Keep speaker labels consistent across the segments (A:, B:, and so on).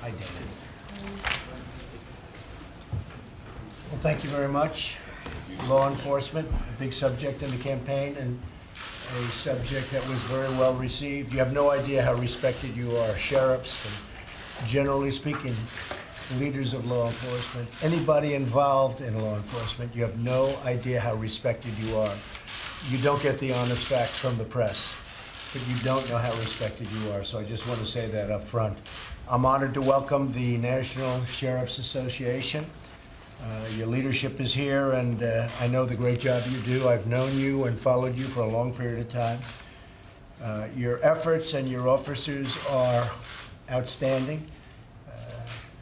A: Hi, Dana. Well, thank you very much. Law enforcement, a big subject in the campaign, and a subject that was very well received. You have no idea how respected you are. Sheriffs and, generally speaking, leaders of law enforcement, anybody involved in law enforcement, you have no idea how respected you are. You don't get the honest facts from the press, but you don't know how respected you are. So I just want to say that up front. I'm honored to welcome the National Sheriff's Association. Your leadership is here, and I know the great job you do. I've known you and followed you for a long period of time. Your efforts and your officers are outstanding.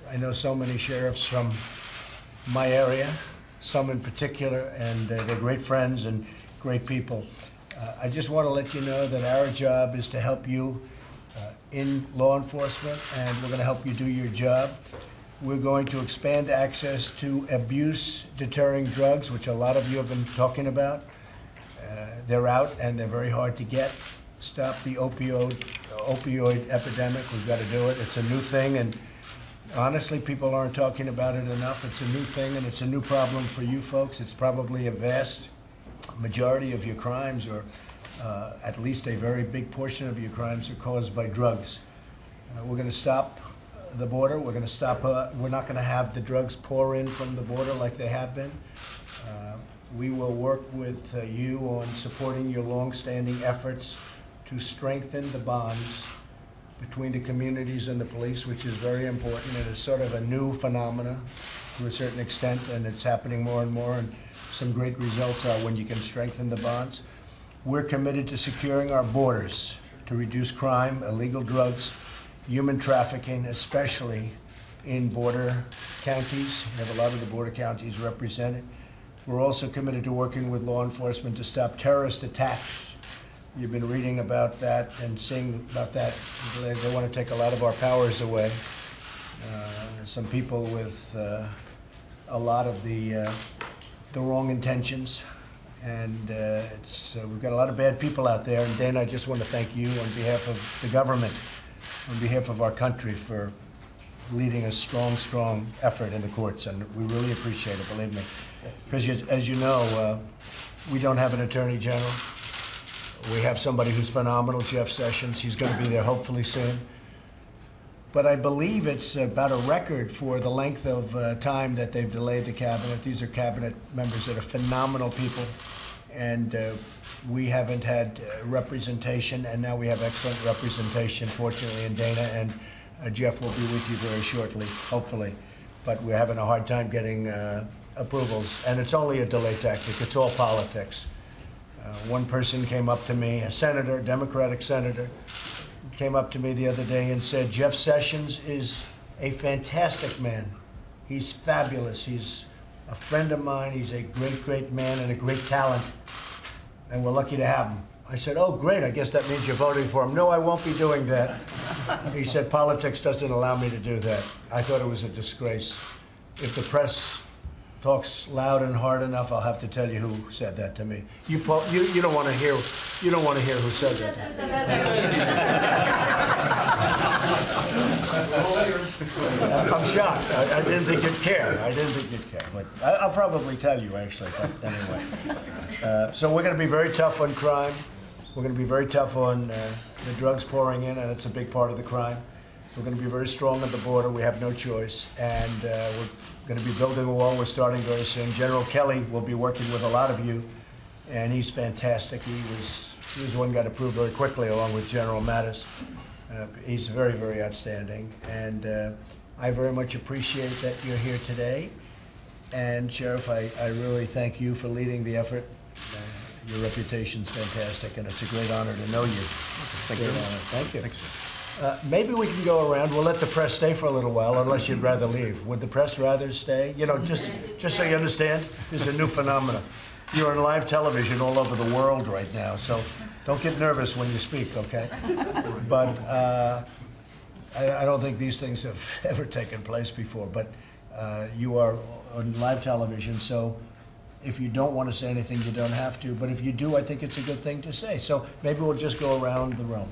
A: I know so many sheriffs from my area, some in particular, and they're great friends and great people. I just want to let you know that our job is to help you in law enforcement, and we're going to help you do your job. We're going to expand access to abuse-deterring drugs, which a lot of you have been talking about. They're out, and they're very hard to get. Stop the opioid epidemic. We've got to do it. It's a new thing, and honestly, people aren't talking about it enough. It's a new thing, and it's a new problem for you folks. It's probably a vast majority of your crimes, or at least a very big portion of your crimes, are caused by drugs. We're going to stop the border. We're going to stop. We're not going to have the drugs pour in from the border like they have been. We will work with you on supporting your long-standing efforts to strengthen the bonds between the communities and the police, which is very important. It is sort of a new phenomena to a certain extent, and it's happening more and more, and some great results are when you can strengthen the bonds. We're committed to securing our borders to reduce crime, illegal drugs, human trafficking, especially in border counties. We have a lot of the border counties represented. We're also committed to working with law enforcement to stop terrorist attacks. You've been reading about that and seeing about that. They want to take a lot of our powers away. Some people with a lot of the wrong intentions. And we've got a lot of bad people out there. And Dana, I just want to thank you on behalf of the government, on behalf of our country, for leading a strong, strong effort in the courts. And we really appreciate it, believe me. Because as you know, we don't have an attorney general. We have somebody who's phenomenal, Jeff Sessions. He's going to be there hopefully soon. But I believe it's about a record for the length of time that they've delayed the cabinet. These are cabinet members that are phenomenal people. And we haven't had representation, and now we have excellent representation, fortunately, in Dana. And Jeff will be with you very shortly, hopefully. But we're having a hard time getting approvals. And it's only a delay tactic. It's all politics. One person came up to me, a senator, Democratic senator, came up to me the other day and said, Jeff Sessions is a fantastic man. He's fabulous. He's a friend of mine. He's a great, great man and a great talent. And we're lucky to have him. I said, oh, great. I guess that means you're voting for him. No, I won't be doing that. He said, politics doesn't allow me to do that. I thought it was a disgrace. If the press talks loud and hard enough, I'll have to tell you who said that to me. You don't want to hear who said that to me. I'm shocked. I didn't think you'd care. But I'll probably tell you, actually. But anyway. So we're going to be very tough on crime. We're going to be very tough on the drugs pouring in, and that's a big part of the crime. We're going to be very strong at the border. We have no choice. And we're going to be building a wall. We're starting very soon. General Kelly will be working with a lot of you, and he's fantastic. He was one got approved very quickly, along with General Mattis. He's very, very outstanding. And I very much appreciate that you're here today. And Sheriff, I really thank you for leading the effort. Your reputation's fantastic, and it's a great honor to know you.
B: Thank you.
A: Thank you.
B: Thanks.
A: Maybe we can go around. We'll let the press stay for a little while, unless you'd rather leave. Would the press rather stay? You know, just so you understand, there's a new phenomenon. You're on live television all over the world right now, so don't get nervous when you speak, okay? But I don't think these things have ever taken place before, but you are on live television, so if you don't want to say anything, you don't have to. But if you do, I think it's a good thing to say. So maybe we'll just go around the room.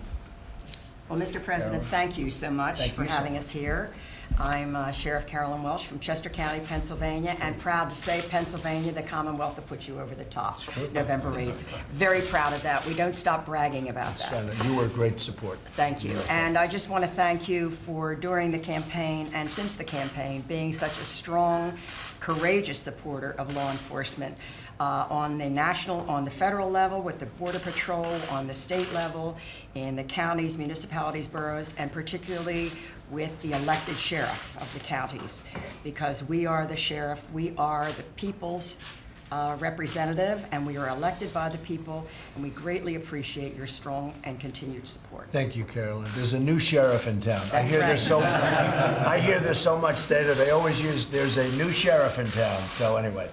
C: Well, Mr. President, thank you so much for having us here.
B: I'm Sheriff Carolyn Welsh from Chester County, Pennsylvania, and proud to say Pennsylvania, the Commonwealth will put you over the top November 8th. Very proud of that. We don't stop bragging about that.
A: You were great support.
B: Thank you. And I just want to thank you for, during the campaign and since the campaign, being such a strong, courageous supporter of law enforcement. On the federal level with the Border Patrol, on the state level, in the counties, municipalities, boroughs, and particularly with the elected sheriff of the counties. Because we are the sheriff, we are the people's representative, and we are elected by the people, and we greatly appreciate your strong and continued support.
A: Thank you, Carolyn. There's a new sheriff in town.
B: That's right.
A: I hear there's so much data. They always use, there's a new sheriff in town. So anyway.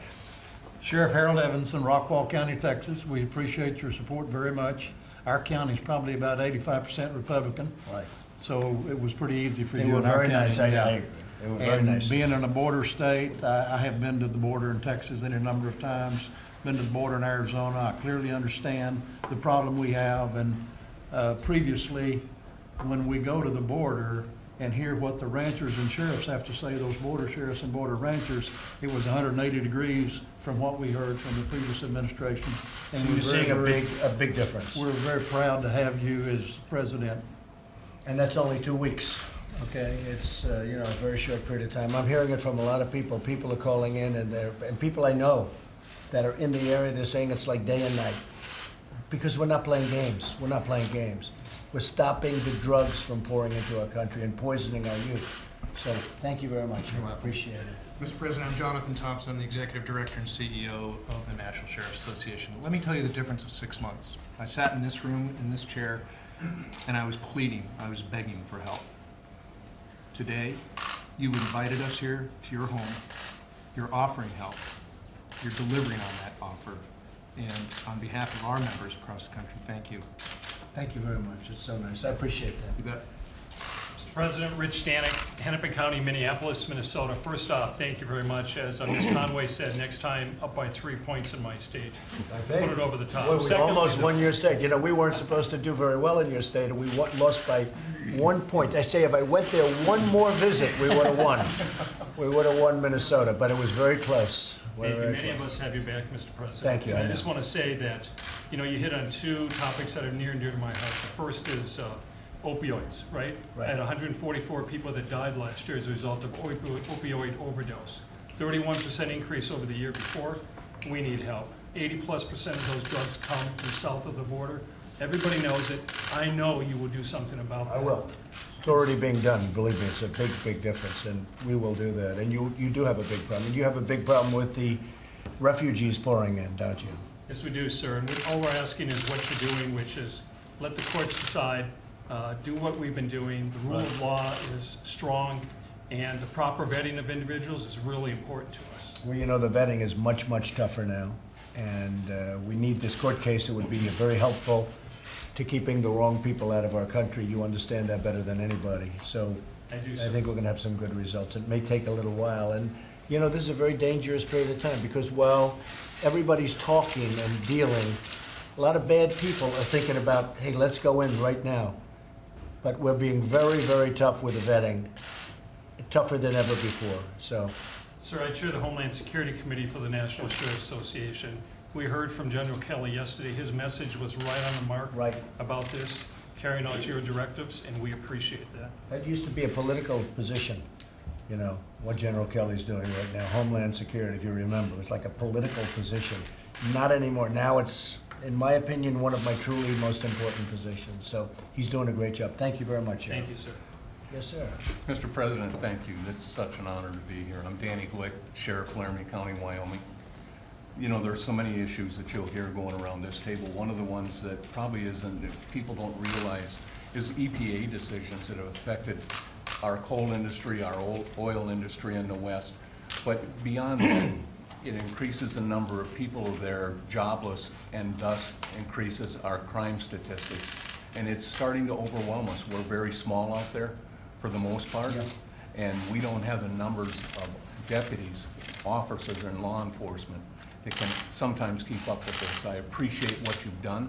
C: Sheriff Harold Evanson, Rockwall County, Texas. We appreciate your support very much. Our county's probably about 85% Republican.
A: Right.
C: So it was pretty easy for
A: They
C: you
A: were
C: in our
A: very
C: county.
A: nice. I agree. They were very nice.
C: Being in a border state, I have been to the border in Texas any number of times, been to the border in Arizona. I clearly understand the problem we have. And previously, when we go to the border and hear what the ranchers and sheriffs have to say, those border sheriffs and border ranchers, it was 180 degrees from what we heard from the previous administration. And
A: You're seeing a big difference.
C: we're very proud to have you as president.
A: And that's only 2 weeks, okay? It's, a very short period of time. I'm hearing it from a lot of people. People are calling in, and people I know that are in the area, they're saying it's like day and night. Because we're not playing games. We're not playing games. We're stopping the drugs from pouring into our country and poisoning our youth. So thank you very much. I appreciate it.
D: Mr. President, I'm Jonathan Thompson, the Executive Director and CEO of the National Sheriff's Association. Let me tell you the difference of 6 months. I sat in this room, in this chair, and I was pleading, I was begging for help. Today, you invited us here to your home. You're offering help. You're delivering on that offer. And on behalf of our members across the country, thank you.
A: Thank you very much. It's so nice. I appreciate that.
D: You bet.
E: Mr. President, Rich Stanek, Hennepin County, Minneapolis, Minnesota. First off, thank you very much. As Ms. Conway said, next time up by 3 points in my state. Put it over the top.
A: Boy, we
E: Secondly,
A: almost won your state. We weren't supposed to do very well in your state, and we lost by 1 point. I say if I went there one more visit, we would have won. We would have won Minnesota, but it was very close.
E: Thank you. Many of us have your back, Mr. President.
A: Thank you.
E: And I just want to say that, you hit on two topics that are near and dear to my heart. The first is opioids, right?
A: Right.
E: I had 144 people that died last year as a result of opioid overdose. 31% increase over the year before. We need help. 80+% of those drugs come from south of the border. Everybody knows it. I know you will do something about that.
A: I will. It's already being done. Believe me, it's a big, big difference, and we will do that. And you do have a big problem. And you have a big problem with the refugees pouring in, don't you?
E: Yes, we do, sir. And all we're asking is what you're doing, which is let the courts decide, do what we've been doing. The rule of law is strong, and the proper vetting of individuals is really important to us.
A: Well, the vetting is much, much tougher now, and we need this court case. It would be very helpful to keeping the wrong people out of our country. You understand that better than anybody. So
E: I do,
A: I
E: sir.
A: think we're going to have some good results. It may take a little while. And, this is a very dangerous period of time because while everybody's talking and dealing, a lot of bad people are thinking about, hey, let's go in right now. But we're being very, very tough with the vetting, tougher than ever before. So,
E: Sir, I chair the Homeland Security Committee for the National Sheriff's Association. We heard from General Kelly yesterday. His message was right on the mark
A: right.
E: about this, carrying out your directives, and we appreciate that.
A: That used to be a political position, what General Kelly's doing right now. Homeland Security, if you remember, it's like a political position. Not anymore. Now it's, in my opinion, one of my truly most important positions. So he's doing a great job. Thank you very much, Sheriff.
E: Thank you, sir.
A: Yes, sir.
F: Mr. President, thank you. It's such an honor to be here. I'm Danny Glick, Sheriff, Laramie County, Wyoming. There's so many issues that you'll hear going around this table. One of the ones that probably people don't realize is EPA decisions that have affected our coal industry, our oil industry in the West. But beyond that, it increases the number of people that are jobless and thus increases our crime statistics. And it's starting to overwhelm us. We're very small out there for the most part, and we don't have the numbers of deputies, officers in law enforcement that can sometimes keep up with this. I appreciate what you've done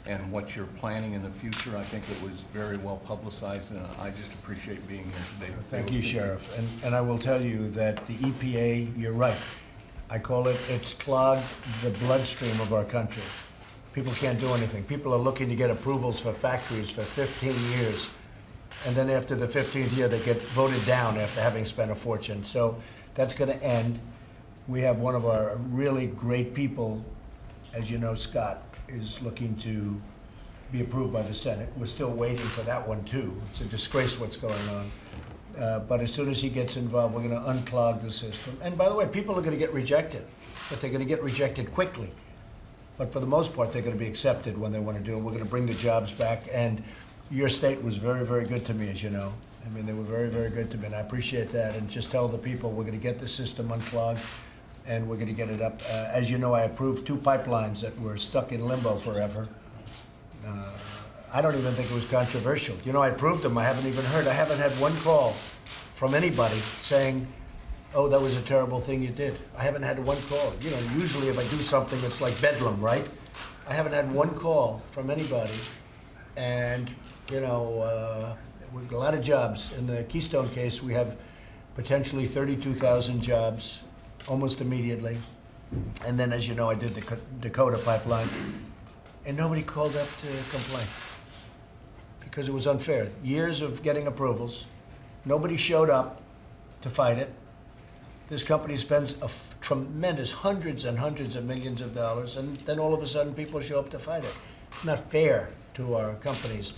F: and what you're planning in the future. I think it was very well publicized, and I just appreciate being here today.
A: Thank you, Sheriff. And I will tell you that the EPA, you're right. I call it, it's clogged the bloodstream of our country. People can't do anything. People are looking to get approvals for factories for 15 years. And then after the 15th year, they get voted down after having spent a fortune. So that's going to end. We have one of our really great people, as you know, Scott, is looking to be approved by the Senate. We're still waiting for that one, too. It's a disgrace what's going on. But as soon as he gets involved, we're going to unclog the system. And by the way, people are going to get rejected, but they're going to get rejected quickly. But for the most part, they're going to be accepted when they want to do it. We're going to bring the jobs back. And your state was very, very good to me, as you know. I mean, they were very, very good to me, and I appreciate that. And just tell the people we're going to get the system unclogged, and we're going to get it up. As you know, I approved 2 pipelines that were stuck in limbo forever. I don't even think it was controversial. You know, I approved them. I haven't even heard. I haven't had one call from anybody saying, oh, that was a terrible thing you did. I haven't had one call. You know, usually if I do something, it's like bedlam, right? I haven't had one call from anybody. And, you know, we've got a lot of jobs. In the Keystone case, we have potentially 32,000 jobs almost immediately. And then, as you know, I did the Dakota pipeline. And nobody called up to complain because it was unfair. Years of getting approvals. Nobody showed up to fight it. This company spends tremendous hundreds and hundreds of millions of dollars, and then all of a sudden people show up to fight it. It's not fair to our companies.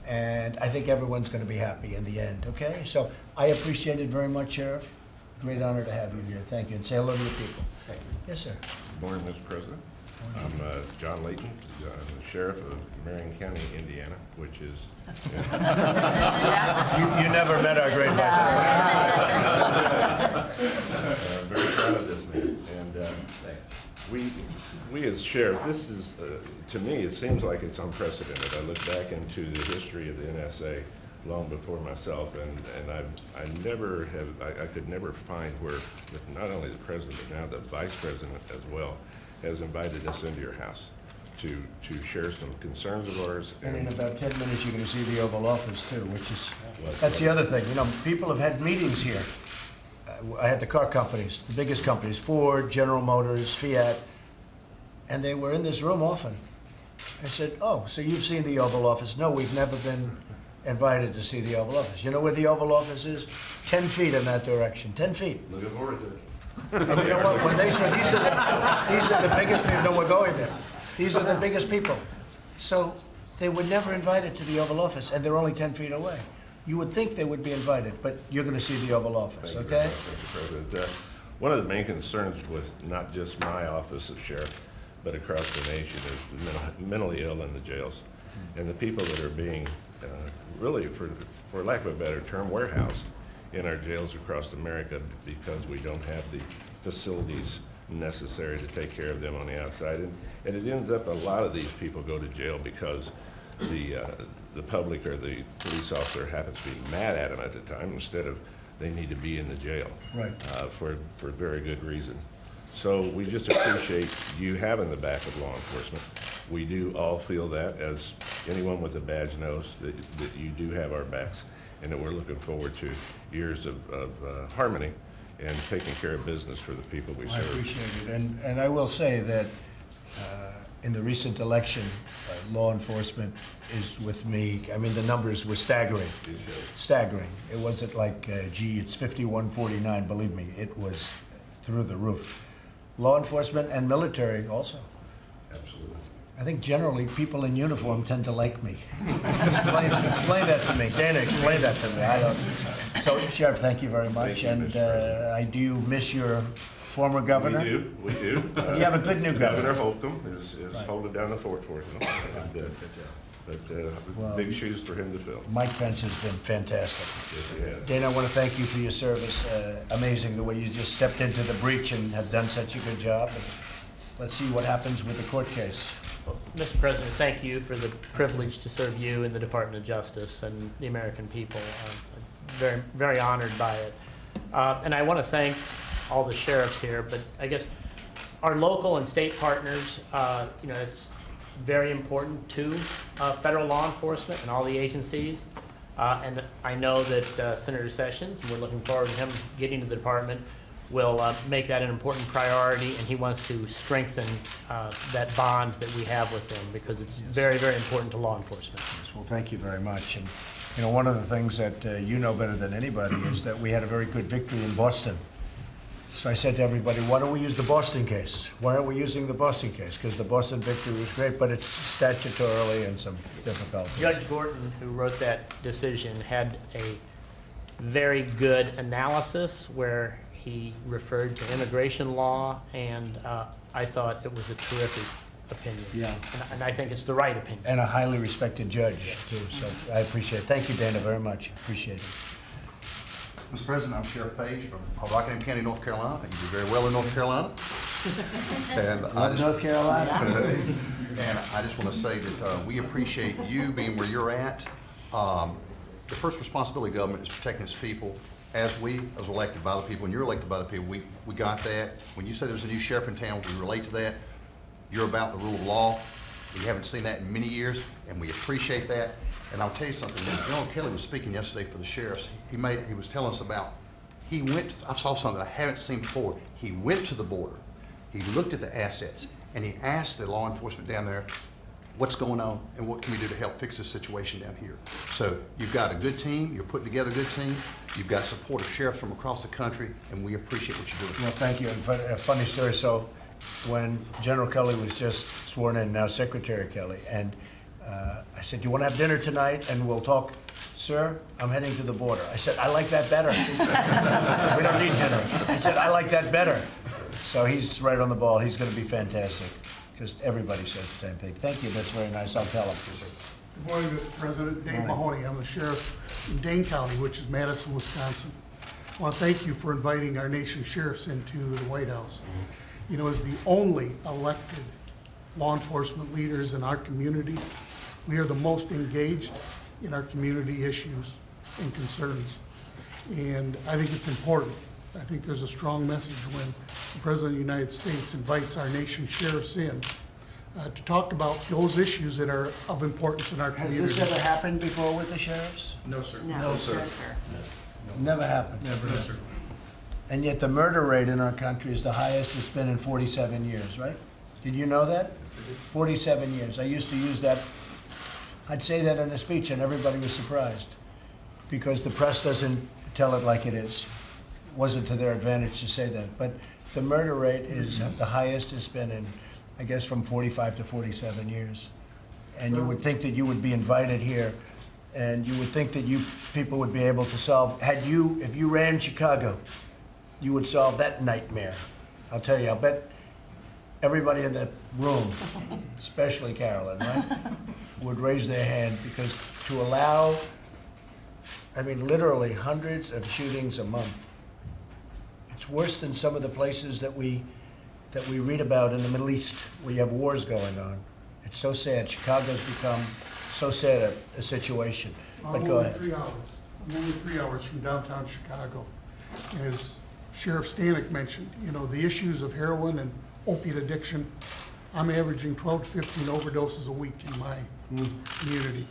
A: And I think everyone's going to be happy in the end, okay? So I appreciate it very much, Sheriff. Great honor to have you here. Thank you. And say hello to the people. Thank you. Yes, sir.
G: Good morning, Mr. President. I'm John Layton, the Sheriff of Marion County, Indiana, which is...
A: You never met our great vice president.
G: I'm very proud of this man. And we as sheriff, this is, to me, it seems like it's unprecedented. I look back into the history of the NSA long before myself, and I could never find where not only the president, but now the vice president as well, has invited us into your house to share some concerns of ours.
A: And in about 10 minutes, you're going to see the Oval Office too, which is, that's the other thing. You know, people have had meetings here. I had the car companies, the biggest companies, Ford, General Motors, Fiat, and they were in this room often. I said, oh, so you've seen the Oval Office? No, we've never been invited to see the Oval Office. You know where the Oval Office is? 10 feet in that direction, 10 feet.
G: Looking forward to it.
A: And you know what, when they said these are the biggest people, no, we're going there. These are the biggest people. So they were never invited to the Oval Office, and they're only 10 feet away. You would think they would be invited, but you're going to see the Oval Office,
G: Thank you
A: okay?
G: very much, Mr. President. One of the main concerns with not just my office of sheriff, but across the nation is the mentally ill in the jails. And the people that are being really, for lack of a better term, warehoused in our jails across America because we don't have the facilities necessary to take care of them on the outside. And it ends up a lot of these people go to jail because the public or the police officer happens to be mad at them at the time instead of they need to be in the jail.
A: Right.
G: For very good reason. So we just appreciate you having the back of law enforcement. We do all feel that, as anyone with a badge knows, that you do have our backs, and that we're looking forward to years of harmony and taking care of business for the people we serve.
A: I appreciate it. And I will say that in the recent election, law enforcement is with me. I mean, the numbers were staggering. Staggering. It wasn't like, gee, it's 51-49. Believe me, it was through the roof. Law enforcement and military also.
G: Absolutely.
A: I think generally people in uniform tend to like me. Explain that to me. Dana, explain that to me. I don't. So, Sheriff, thank you very much.
G: Thank you,
A: and
G: Mr. President.
A: I do miss your former governor.
G: We do.
A: You have a good new governor.
G: Governor Holcomb is
A: Right.
G: holding down the fort for us.
A: Well,
G: Big shoes for him to fill.
A: Mike Pence has been fantastic.
G: Yes, he has.
A: Dana, I want to thank you for your service. Amazing the way you just stepped into the breach and have done such a good job. And let's see what happens with the court case.
H: Well, Mr. President, thank you for the privilege to serve you in the Department of Justice and the American people. I'm very, very honored by it. And I want to thank all the sheriffs here, but I guess our local and state partners, it's very important to federal law enforcement and all the agencies. And I know that Senator Sessions, and we're looking forward to him getting to the department, will make that an important priority, and he wants to strengthen that bond that we have with them, because it's very, very important to law enforcement.
A: Yes, well, thank you very much. And, one of the things that you know better than anybody is that we had a very good victory in Boston. So I said to everybody, why don't we use the Boston case? Why aren't we using the Boston case? Because the Boston victory was great, but it's statutorily and some difficulties.
H: Judge Gorton, who wrote that decision, had a very good analysis where he referred to immigration law, and I thought it was a terrific opinion.
A: Yeah.
H: And I think it's the right opinion.
A: And a highly respected judge, too, so I appreciate it. Thank you, Dana, very much. Appreciate it.
I: Mr. President, I'm Sheriff Page from Rockingham County, North Carolina. I think you do very well in North Carolina. And
A: North Carolina?
I: And I just want to say that we appreciate you being where you're at. The first responsibility of government is protecting its people. As elected by the people, and you're elected by the people, we got that. When you say there's a new sheriff in town, we relate to that. You're about the rule of law. We haven't seen that in many years, and we appreciate that. And I'll tell you something, when General Kelly was speaking yesterday for the sheriffs, he was telling us about, I saw something I haven't seen before. He went to the border, he looked at the assets, and he asked the law enforcement down there, what's going on and what can we do to help fix this situation down here? So you've got a good team, you're putting together a good team, you've got support of sheriffs from across the country, and we appreciate what you're doing.
A: Well, thank you. And a funny story, so when General Kelly was just sworn in, now Secretary Kelly, and I said, do you want to have dinner tonight and we'll talk? Sir, I'm heading to the border. I said, I like that better. We don't need dinner. He said, I like that better. So he's right on the ball. He's going to be fantastic. Just everybody says the same thing. Thank you. That's very nice. I'll tell him.
J: Good morning, Mr. President. Dave Mahoney. I'm the sheriff in Dane County, which is Madison, Wisconsin. I want to thank you for inviting our nation's sheriffs into the White House. As the only elected law enforcement leaders in our community, we are the most engaged in our community issues and concerns. And I think it's important. I think there's a strong message when the President of the United States invites our nation's sheriffs in to talk about those issues that are of importance in our community.
A: Has this ever happened before with the sheriffs?
D: No, sir.
B: No, sir.
A: Never happened.
D: Never, no, sir.
A: And yet the murder rate in our country is the highest it's been in 47 years, right? Did you know that? 47 years. I used to use that. I'd say that in a speech and everybody was surprised because the press doesn't tell it like it is. It wasn't to their advantage to say that. But the murder rate is the highest it's been in, I guess, from 45 to 47 years. And you would think that you would be invited here and you would think that you people would be able to solve, if you ran Chicago, you would solve that nightmare. I'll tell you, I'll bet everybody in that room, especially Carolyn, right, would raise their hand because to allow, literally hundreds of shootings a month, it's worse than some of the places that we read about in the Middle East where you have wars going on. It's so sad. Chicago's become so sad a situation. But go ahead.
J: I'm only 3 hours from downtown Chicago. As Sheriff Stanek mentioned, the issues of heroin and opiate addiction, I'm averaging 12 to 15 overdoses a week in my community.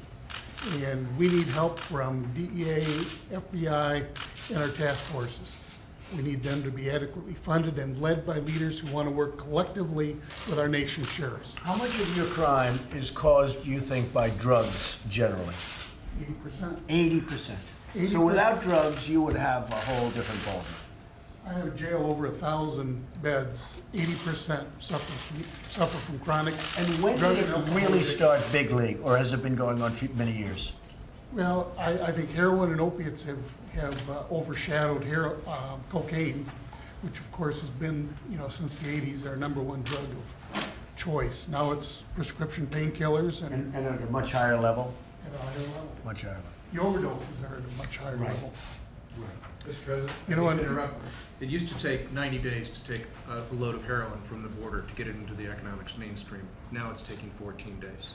J: And we need help from DEA, FBI, and our task forces. We need them to be adequately funded and led by leaders who want to work collectively with our nation's sheriffs.
A: How much of your crime is caused, you think, by drugs generally?
J: 80%.
A: 80%. So without drugs, you would have a whole different ballgame.
J: I have a jail over 1,000 beds. 80% suffer from chronic.
A: And when
J: drug
A: did it
J: and
A: really
J: alcohol
A: start big league, or has it been going on for many years?
J: Well, I think heroin and opiates have overshadowed cocaine, which of course has been, since the 80s, our #1 drug of choice. Now it's prescription painkillers and
A: And at a much higher level?
J: at a higher level.
A: Much higher level.
J: The overdoses are at a much higher
A: Right.
J: level.
D: Mr. President,
J: And
D: interrupt. It used to take 90 days to take a load of heroin from the border to get it into the economics mainstream. Now it's taking 14 days.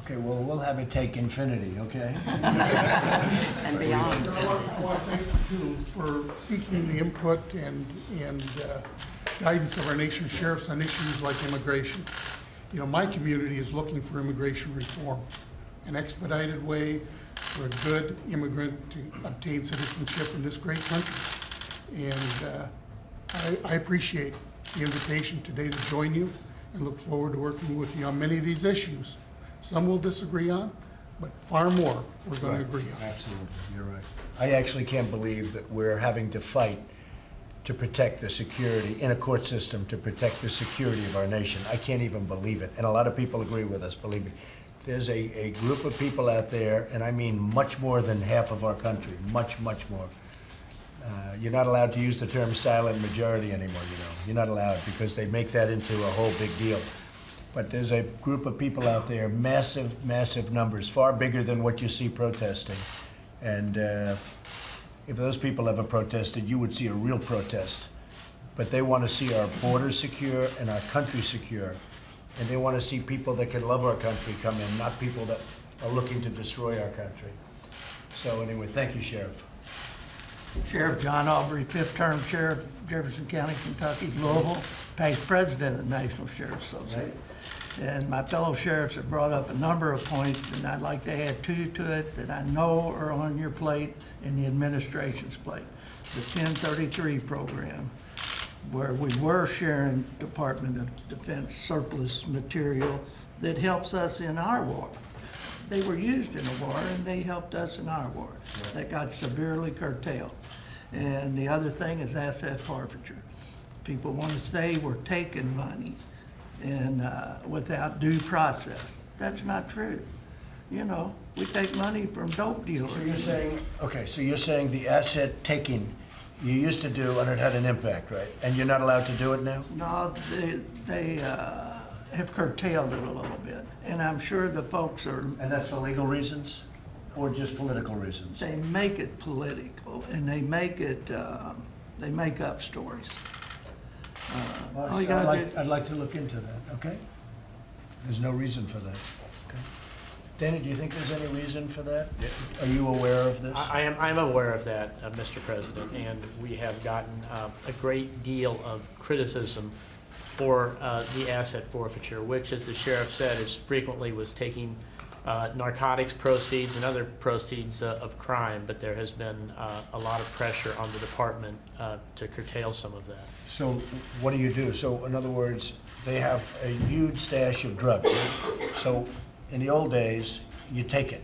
A: Okay, well, we'll have it take infinity, okay?
B: And beyond.
J: I want to thank you too for seeking the input and guidance of our nation's sheriffs on issues like immigration. You know, my community is looking for immigration reform, an expedited way for a good immigrant to obtain citizenship in this great country. And I appreciate the invitation today to join you and look forward to working with you on many of these issues. Some we'll disagree on, but far more we're going to agree on.
A: Absolutely, you're right. I actually can't believe that we're having to fight to protect the security, in a court system, to protect the security of our nation. I can't even believe it. And a lot of people agree with us, believe me. There's a group of people out there, and I mean much more than half of our country, much, much more. You're not allowed to use the term silent majority anymore, you know. You're not allowed because they make that into a whole big deal. But there's a group of people out there, massive, massive numbers, far bigger than what you see protesting. And if those people ever protested, you would see a real protest. But they want to see our borders secure and our country secure. And they want to see people that can love our country come in, not people that are looking to destroy our country. So anyway, thank you, Sheriff.
K: Sheriff John Aubrey, fifth term sheriff, Jefferson County, Kentucky, Louisville, past president of the National Sheriff's Association. And my fellow sheriffs have brought up a number of points, and I'd like to add two to it that I know are on your plate and the administration's plate. The 1033 program, where we were sharing Department of Defense surplus material that helps us in our war. They were used in a war and they helped us in our war. That got severely curtailed. And the other thing is asset forfeiture. People want to say we're taking money and without due process. That's not true. You know, we take money from dope dealers.
A: So you're saying, okay, so you're saying the asset taking you used to do and it had an impact, right? And you're not allowed to do it now?
K: No, they have curtailed it a little bit. And I'm sure the folks are,
A: And that's for legal reasons or just political reasons?
K: they make it political and they make it, they make up stories.
A: Well,
K: all you gotta do-
A: I'd like to look into that, okay? There's no reason for that, okay? Danny, do you think there's any reason for that? Are you aware of this?
H: I'm aware of that, Mr. President, and we have gotten a great deal of criticism for the asset forfeiture, which, as the sheriff said, is frequently was taking narcotics proceeds and other proceeds of crime, but there has been a lot of pressure on the department to curtail some of that.
A: So what do you do? So in other words, they have a huge stash of drugs. So in the old days, you take it.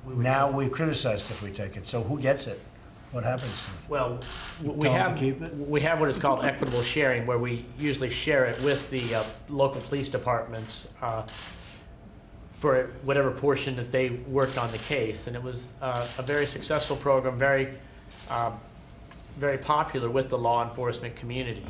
A: Now we're criticized if we take it. So who gets it? What happens to it?
H: Well, we
A: Tell them
H: have
A: to keep it?
H: we have what is called equitable sharing, where we usually share it with the local police departments for whatever portion that they worked on the case. And it was a very successful program, very popular with the law enforcement community.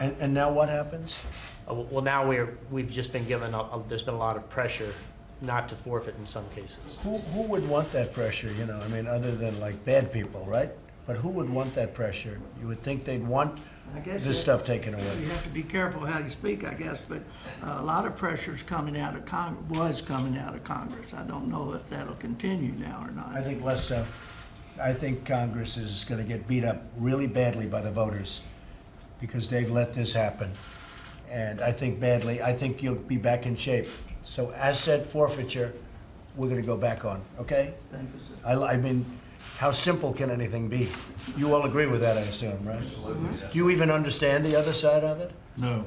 A: And now what happens?
H: Well, now we've just been given there's been a lot of pressure not to forfeit in some cases.
A: Who would want that pressure, you know, I mean, other than like bad people, right? But who would want that pressure? You would think they'd want
K: I guess
A: this stuff taken away.
K: You have to be careful how you speak, I guess, but a lot of pressure's coming out of was coming out of Congress. I don't know if that'll continue now or not.
A: I think less so. I think Congress is gonna get beat up really badly by the voters because they've let this happen. And I think badly, I think you'll be back in shape. So asset forfeiture, we're gonna go back on, okay?
K: Thank you, sir.
A: I mean, how simple can anything be? You all agree with that, I assume, right? Absolutely. Do you even understand the other side of it?
C: No.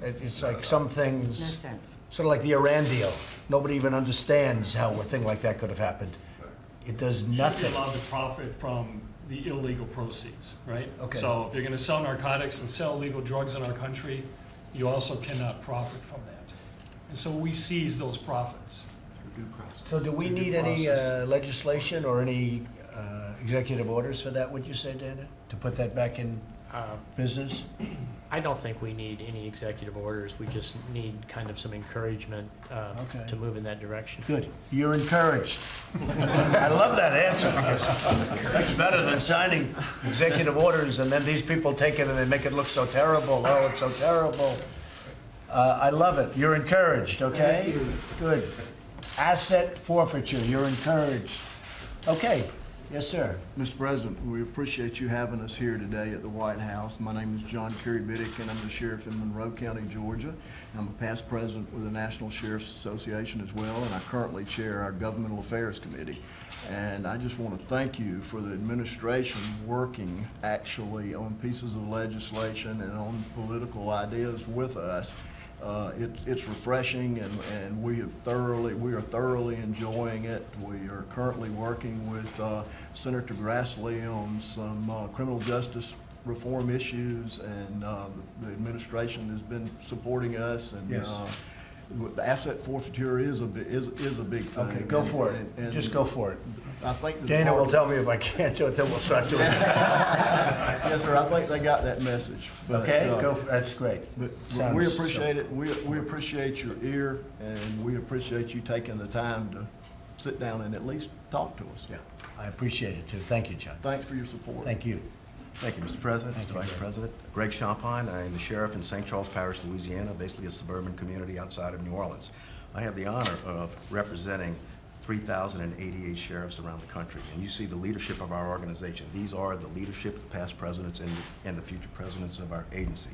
A: It's like some
B: No
A: things,
B: sense.
A: sort of like the Iran deal. Nobody even understands how a thing like that could have happened. It does
E: You're
A: nothing.
E: allowed to profit from the illegal proceeds, right?
A: Okay.
E: So if you're gonna sell narcotics and sell illegal drugs in our country, you also cannot profit from that. And so we seize those profits.
A: So do we need any legislation or any executive orders for that, would you say, Dana? To put that back in business?
H: I don't think we need any executive orders. We just need kind of some encouragement
A: Okay.
H: to move in that direction.
A: Good. You're encouraged. I love that answer because that's better than signing executive orders and then these people take it and they make it look so terrible. Oh, it's so terrible. I love it. You're encouraged, okay? Good. asset forfeiture. You're encouraged. Okay, yes, sir.
L: Mr. President, we appreciate you having us here today at the White House. My name is John Kerry Biddick, and I'm the sheriff in Monroe County, Georgia. I'm a past president with the National Sheriff's Association as well, and I currently chair our Governmental Affairs Committee. And I just want to thank you for the administration working actually on pieces of legislation and on political ideas with us. It's refreshing, and we are thoroughly enjoying it. We are currently working with Senator Grassley on some criminal justice reform issues, and the administration has been supporting us. And
A: Yes.
L: The asset forfeiture is a big thing.
A: Okay, go for it.
L: And
A: Just go for it.
L: I think the
A: Dana will
L: department-
A: tell me if I can't do it, then we'll start doing it.
L: Yes, sir. I think they got that message. But,
A: Okay, that's great.
L: But
A: Sounds-
L: we appreciate it. We appreciate your ear, and we appreciate you taking the time to sit down and at least talk to us.
A: Yeah, I appreciate it too. Thank you, John.
L: Thanks for your support.
A: Thank you.
M: Thank you, Mr. President,
A: Thank
M: Mr.
A: you,
M: Vice
A: Greg.
M: President. Greg Champagne, I am the sheriff in St. Charles Parish, Louisiana, basically a suburban community outside of New Orleans. I have the honor of representing 3,088 sheriffs around the country, and you see the leadership of our organization. These are the leadership of the past presidents and the future presidents of our agency.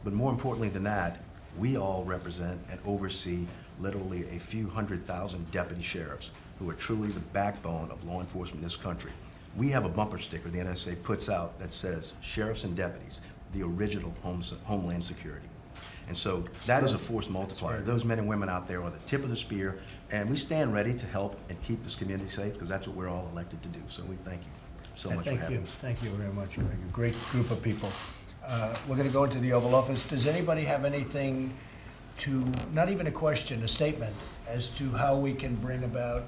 M: But more importantly than that, we all represent and oversee literally a few 100,000 deputy sheriffs who are truly the backbone of law enforcement in this country. We have a bumper sticker the NSA puts out that says, "Sheriffs and deputies, the original Homeland Security." And so that is a force multiplier. Those men and women out there are the tip of the spear, and we stand ready to help and keep this community safe, because that's what we're all elected to do. So we thank you so much for
A: Thank
M: having
A: you.
M: us.
A: Thank you very much, Greg. A great group of people. We're going to go into the Oval Office. Does anybody have anything to, not even a question, a statement, as to how we can bring about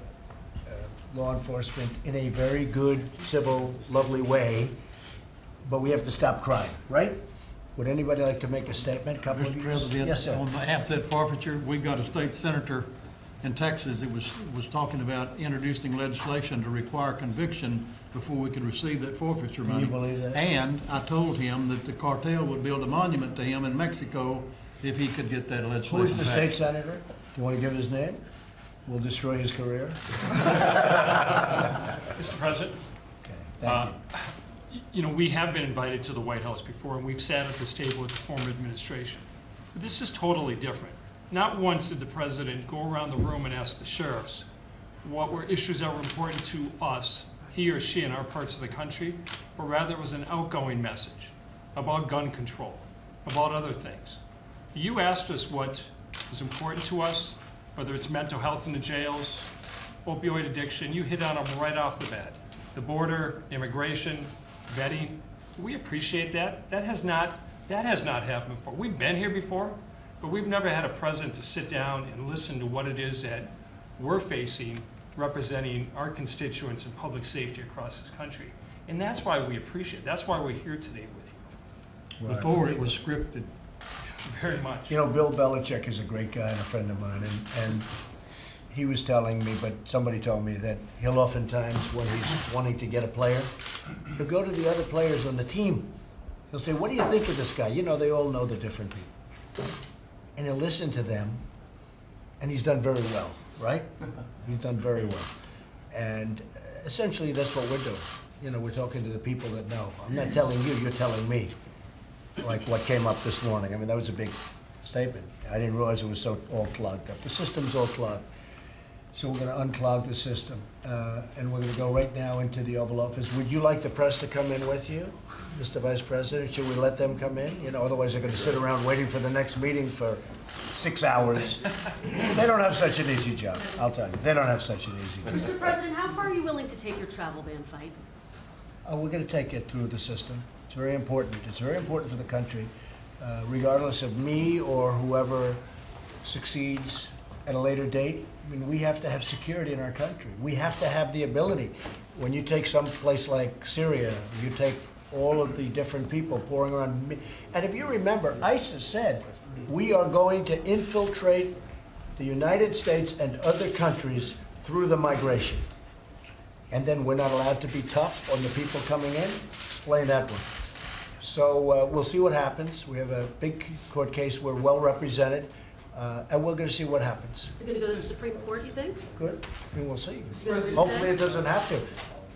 A: law enforcement in a very good, civil, lovely way, but we have to stop crime, right? Would anybody like to make a statement? Couple of
C: Mr.
A: you?
C: President,
A: Yes, sir.
C: on the asset forfeiture, we've got a state senator in Texas that was talking about introducing legislation to require conviction before we could receive that forfeiture
A: Can
C: money.
A: you believe that?
C: And I told him that the cartel would build a monument to him in Mexico if he could get that legislation
A: Who's the
C: passed.
A: state senator? Do you want to give his name? We'll destroy his career.
E: Mr. President,
A: Okay, thank you.
E: you know, we have been invited to the White House before, and we've sat at this table with the former administration. But this is totally different. Not once did the president go around the room and ask the sheriffs what were issues that were important to us, he or she in our parts of the country, or rather it was an outgoing message about gun control, about other things. You asked us what was important to us, whether it's mental health in the jails, opioid addiction, you hit on them right off the bat. The border, immigration, vetting, we appreciate that. That has not happened before. We've been here before, but we've never had a president to sit down and listen to what it is that we're facing, representing our constituents in public safety across this country. And that's why we appreciate it. That's why we're here today with you.
C: Before it was scripted.
E: Very much.
A: You know, Bill Belichick is a great guy and a friend of mine, and he was telling me, but somebody told me that he'll oftentimes, when he's wanting to get a player, he'll go to the other players on the team. He'll say, "What do you think of this guy?" You know, they all know the different people. And he'll listen to them, and he's done very well, right? He's done very well. And essentially, that's what we're doing. You know, we're talking to the people that know. I'm not telling you, you're telling me. Like what came up this morning. I mean, that was a big statement. I didn't realize it was so all clogged up. The system's all clogged. So we're going to unclog the system. And we're going to go right now into the Oval Office. Would you like the press to come in with you, Mr. Vice President? Should we let them come in? You know, otherwise they're going to sit around waiting for the next meeting for 6 hours. They don't have such an easy job, I'll tell you. They don't have such an easy job.
N: Mr. President, how far are you willing to take your travel ban fight?
A: We're going to take it through the system. It's very important. It's very important for the country, regardless of me or whoever succeeds at a later date. I mean, we have to have security in our country. We have to have the ability. When you take some place like Syria, you take all of the different people pouring around. And if you remember, ISIS said, we are going to infiltrate the United States and other countries through the migration. And then we're not allowed to be tough on the people coming in? Explain that one. So we'll see what happens. We have a big court case. We're well represented. And we're going to see what happens.
N: Is it gonna go to the Supreme Court, you think?
A: Good. I mean, we'll see.
N: President?
A: Hopefully it doesn't have to.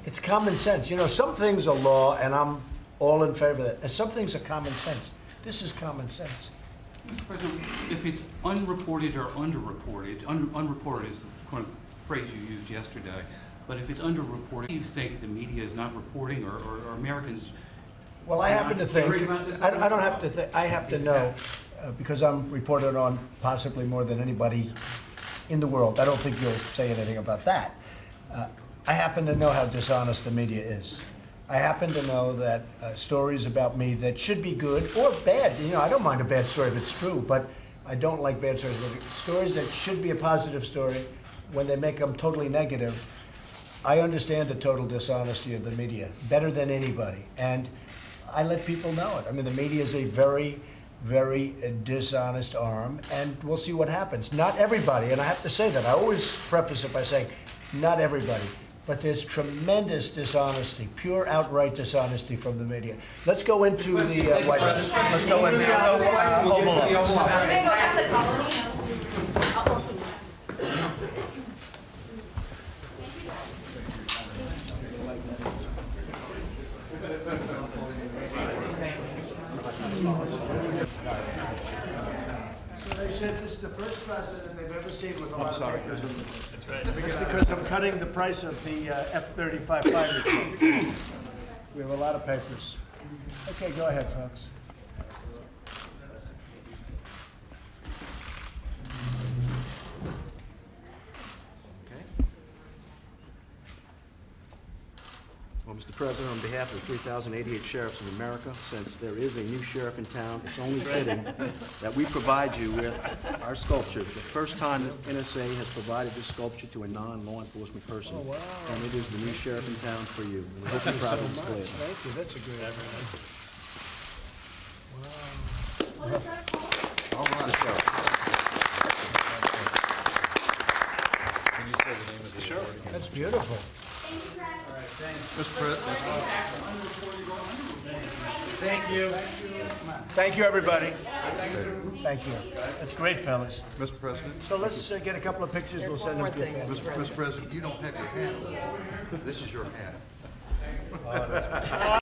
A: It's common sense. You know, some things are law, and I'm all in favor of that. And some things are common sense. This is common sense.
O: Mr. President, if it's unreported or underreported, unreported is the kind of phrase you used yesterday, but if it's underreported, do you think the media is not reporting or Americans?
A: Well, I happen to think, I don't have to think, I have to know, because I'm reported on possibly more than anybody in the world. I don't think you'll say anything about that. I happen to know how dishonest the media is. I happen to know that stories about me that should be good or bad, you know, I don't mind a bad story if it's true, but I don't like bad stories. Stories that should be a positive story, when they make them totally negative, I understand the total dishonesty of the media better than anybody. And I let people know it. I mean, the media is a very, very dishonest arm, and we'll see what happens. Not everybody, and I have to say that. I always preface it by saying, not everybody. But there's tremendous dishonesty, pure outright dishonesty from the media. Let's go into the White House. Let's go into the Oval Office. So they said this is the first president they've ever seen with a lot of papers. It's because I'm cutting the price of the F-35 fighter jet. We have a lot of papers. Okay, go ahead, folks.
M: Well, Mr. President, on behalf of the 3,088 sheriffs in America, since there is a new sheriff in town, it's only fitting that we provide you with our sculpture. The first time that NSA has provided this sculpture to a non-law enforcement person.
A: Oh, wow.
M: And it is the new sheriff in town for you. We hope you're proud to display it.
A: Thank you, that's a good idea. Wow.
N: What is that called?
M: All right. The sheriff.
D: Can you say the name of the sheriff again?
A: That's beautiful.
I: Mr. President.
A: Thank you. Thank you, everybody. Thank you. That's great, fellas.
I: Mr. President.
A: So let's get a couple of pictures. We'll send them to your family.
I: Mr. President, you don't have your hat. This is your hat.
A: Oh, that's